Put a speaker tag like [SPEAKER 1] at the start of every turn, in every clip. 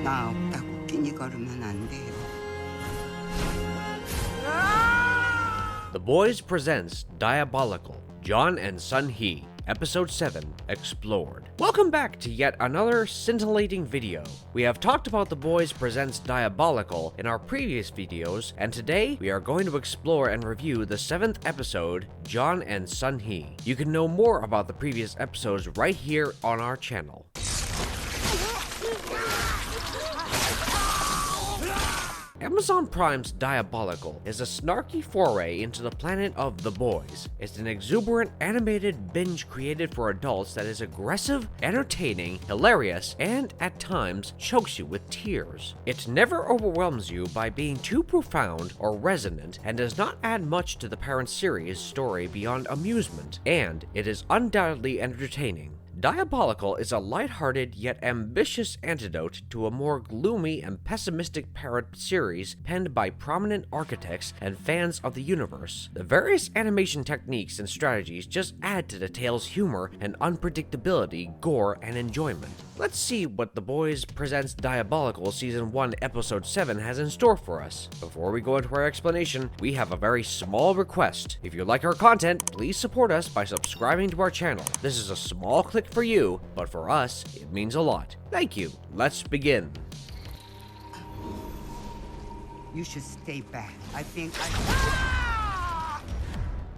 [SPEAKER 1] 나 없다고 끼니 걸으면 안 돼요.
[SPEAKER 2] The Boys presents Diabolical, John and Sun Hee, Episode 7, Explored. Welcome back to yet another scintillating video. We have talked about The Boys presents Diabolical in our previous videos, and today we are going to explore and review the 7th episode, John and Sun Hee. You can know more about the previous episodes right here on our channel. Amazon Prime's Diabolical is a snarky foray into the planet of The Boys. It's an exuberant animated binge created for adults that is aggressive, entertaining, hilarious, and at times chokes you with tears. It never overwhelms you by being too profound or resonant and does not add much to the parent series story beyond amusement, and it is undoubtedly entertaining. Diabolical is a lighthearted yet ambitious antidote to a more gloomy and pessimistic parent series penned by prominent architects and fans of the universe. The various animation techniques and strategies just add to the tale's humor and unpredictability, gore, and enjoyment. Let's see what The Boys Presents Diabolical Season 1 Episode 7 has in store for us. Before we go into our explanation, we have a very small request. If you like our content, please support us by subscribing to our channel. This is a small click for you, but for us, it means a lot. Thank you. Let's begin.
[SPEAKER 1] You should stay back. I think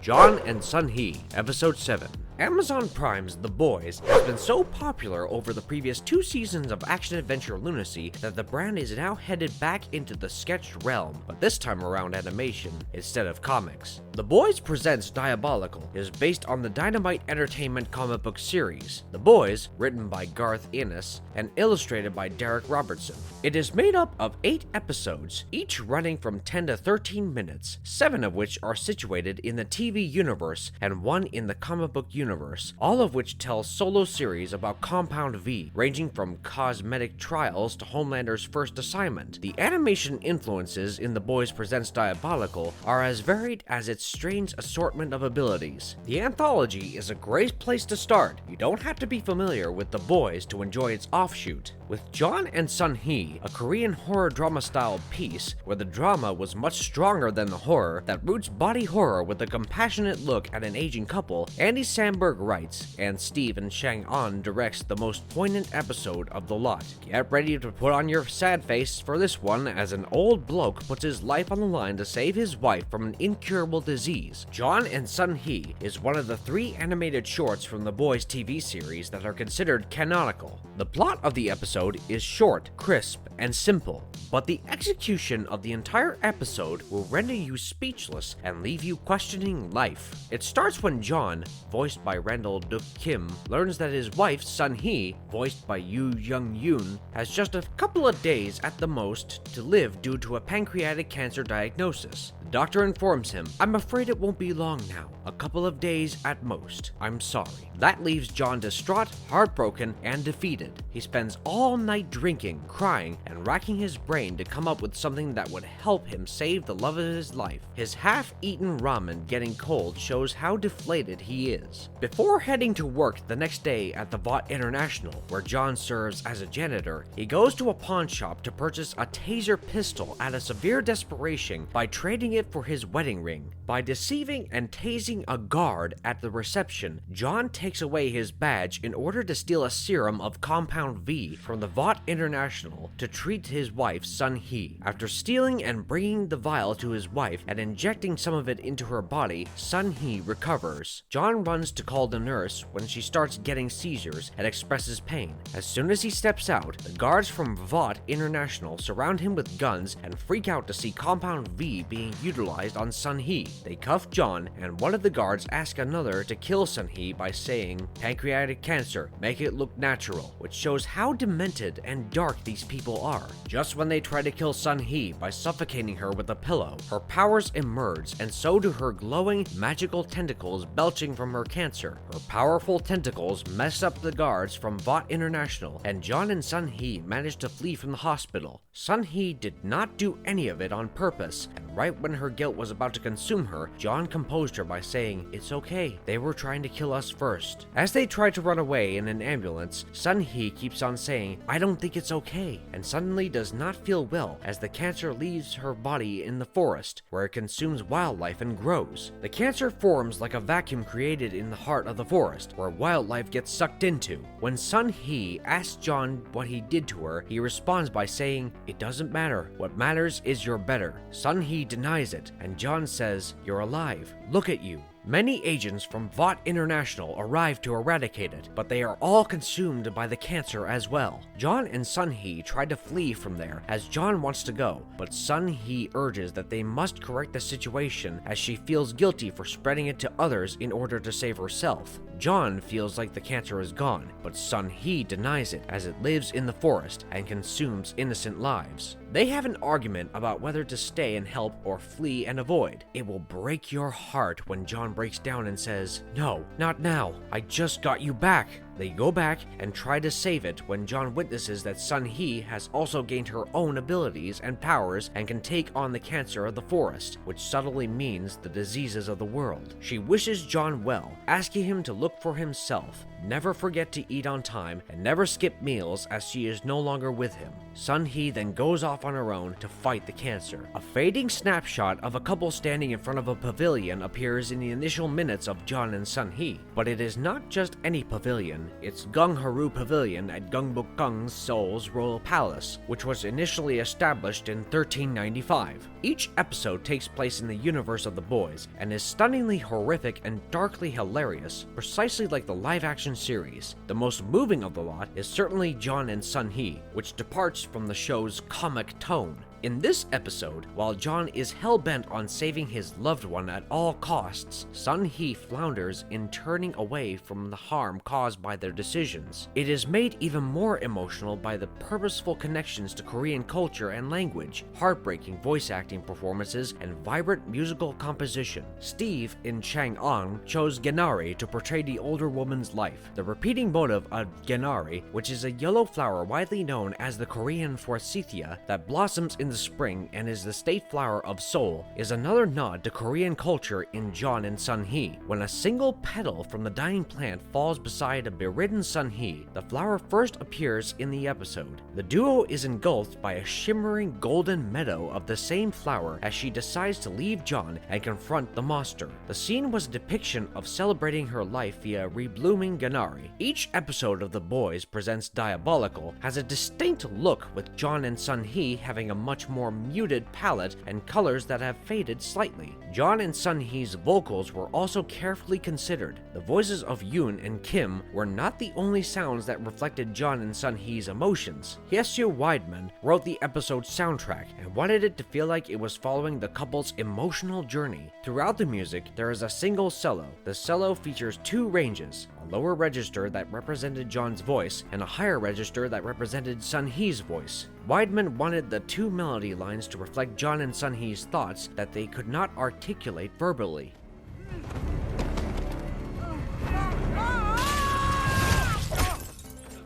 [SPEAKER 2] John and Sun Hee, Episode 7. Amazon Prime's The Boys has been so popular over the previous 2 seasons of action-adventure lunacy that the brand is now headed back into the sketch realm, but this time around animation instead of comics. The Boys Presents Diabolical is based on the Dynamite Entertainment comic book series. The Boys, written by Garth Ennis and illustrated by Derek Robertson. It is made up of 8 episodes, each running from 10 to 13 minutes, 7 of which are situated in the TV universe and 1 in the comic book universe, all of which tell solo series about Compound V, ranging from cosmetic trials to Homelander's first assignment. The animation influences in The Boys Presents Diabolical are as varied as its strange assortment of abilities. The anthology is a great place to start. You don't have to be familiar with The Boys to enjoy its offshoot. With John and Sun Hee, a Korean horror drama style piece where the drama was much stronger than the horror that roots body horror with a compassionate look at an aging couple, Andy Samberg writes, and Stephen Chang-on directs the most poignant episode of the lot. Get ready to put on your sad face for this one as an old bloke puts his life on the line to save his wife from an incurable disease. John and Sun Hee is one of the 3 animated shorts from the Boys TV series that are considered canonical. The plot of the episode is short, crisp, and simple, but the execution of the entire episode will render you speechless and leave you questioning life. It starts when John, voiced by Randall Duk Kim, learns that his wife, Sun Hee, voiced by Yoo Young Yoon, has just a couple of days at the most to live due to a pancreatic cancer diagnosis. The doctor informs him, "I'm afraid it won't be long now. A couple of days at most. I'm sorry." That leaves John distraught, heartbroken, and defeated. He spends all night drinking, crying, and racking his brain to come up with something that would help him save the love of his life. His half-eaten ramen getting cold shows how deflated he is. Before heading to work the next day at the Vought International, where John serves as a janitor, he goes to a pawn shop to purchase a taser pistol out of severe desperation by trading it for his wedding ring. By deceiving and tasing a guard at the reception, John takes away his badge in order to steal a serum of Compound V from the Vought International to treat his wife, Sun Hee. After stealing and bringing the vial to his wife and injecting some of it into her body, Sun Hee recovers. John runs to call the nurse when she starts getting seizures and expresses pain. As soon as he steps out, the guards from Vought International surround him with guns and freak out to see Compound V being utilized on Sun Hee. They cuff John, and one of the guards asks another to kill Sun Hee by saying, "Pancreatic cancer, make it look natural," which shows how demented and dark these people are. Just when they try to kill Sun Hee by suffocating her with a pillow, her powers emerge, and so do her glowing, magical tentacles belching from her cancer. Her powerful tentacles mess up the guards from Vought International, and John and Sun Hee manage to flee from the hospital. Sun Hee did not do any of it on purpose, and right when her guilt was about to consume her, John composed her by saying, "It's okay, they were trying to kill us first." As they try to run away in an ambulance, Sun Hee keeps on saying, "I don't think it's okay," and suddenly does not feel well as the cancer leaves her body in the forest, where it consumes wildlife and grows. The cancer forms like a vacuum created in the heart of the forest, where wildlife gets sucked into. When Sun Hee asks John what he did to her, he responds by saying, "It doesn't matter. What matters is you're better." Sun Hee denies it, and John says, "You're alive. Look at you." Many agents from Vought International arrive to eradicate it, but they are all consumed by the cancer as well. John and Sun Hee try to flee from there as John wants to go, but Sun Hee urges that they must correct the situation as she feels guilty for spreading it to others in order to save herself. John feels like the cancer is gone, but Sun Hee denies it as it lives in the forest and consumes innocent lives. They have an argument about whether to stay and help or flee and avoid. It will break your heart when John breaks down and says, "No, not now. I just got you back." They go back and try to save it when John witnesses that Sun Hee has also gained her own abilities and powers and can take on the cancer of the forest, which subtly means the diseases of the world. She wishes John well, asking him to look for himself, never forget to eat on time, and never skip meals as she is no longer with him. Sun Hee then goes off on her own to fight the cancer. A fading snapshot of a couple standing in front of a pavilion appears in the initial minutes of John and Sun Hee, but it is not just any pavilion. It's Gungharu Pavilion at Gungbukgung, Seoul's royal palace, which was initially established in 1395. Each episode takes place in the universe of The Boys and is stunningly horrific and darkly hilarious, precisely like the live-action series. The most moving of the lot is certainly John and Sun Hee, which departs from the show's comic tone. In this episode, while John is hell-bent on saving his loved one at all costs, Sun Hee flounders in turning away from the harm caused by their decisions. It is made even more emotional by the purposeful connections to Korean culture and language, heartbreaking voice acting performances, and vibrant musical composition. Steve in Chang'an chose Gennari to portray the older woman's life. The repeating motive of Gennari, which is a yellow flower widely known as the Korean forsythia that blossoms in the spring and is the state flower of Seoul, is another nod to Korean culture in John and Sun Hee. When a single petal from the dying plant falls beside a beridden Sun Hee, the flower first appears in the episode. The duo is engulfed by a shimmering golden meadow of the same flower as she decides to leave John and confront the monster. The scene was a depiction of celebrating her life via reblooming Gennari. Each episode of The Boys Presents Diabolical has a distinct look, with John and Sun Hee having a much more muted palette and colors that have faded slightly. John and Sun Hee's vocals were also carefully considered. The voices of Yoon and Kim were not the only sounds that reflected John and Sun Hee's emotions. Hyesu Weidman wrote the episode's soundtrack and wanted it to feel like it was following the couple's emotional journey. Throughout the music, there is a single cello. The cello features two ranges, a lower register that represented John's voice and a higher register that represented Sun Hee's voice. Weidman wanted the two melody lines to reflect John and Sun Hee's thoughts that they could not articulate verbally.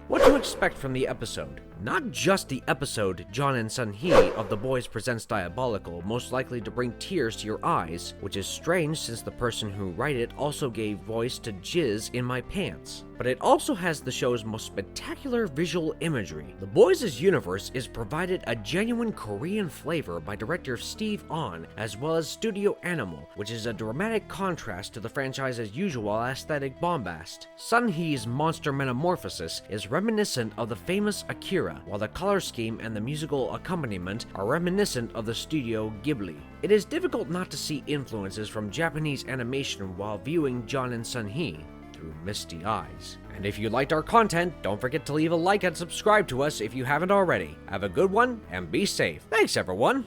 [SPEAKER 2] What to expect from the episode? Not just the episode John and Sun Hee of The Boys Presents Diabolical, most likely to bring tears to your eyes, which is strange since the person who wrote it also gave voice to Jizz in My Pants. But it also has the show's most spectacular visual imagery. The Boys' universe is provided a genuine Korean flavor by director Steve Ahn, as well as Studio Animal, which is a dramatic contrast to the franchise's usual aesthetic bombast. Sun Hee's monster metamorphosis is reminiscent of the famous Akira, while the color scheme and the musical accompaniment are reminiscent of the Studio Ghibli. It is difficult not to see influences from Japanese animation while viewing John and Sun Hee through misty eyes. And if you liked our content, don't forget to leave a like and subscribe to us if you haven't already. Have a good one and be safe. Thanks, everyone!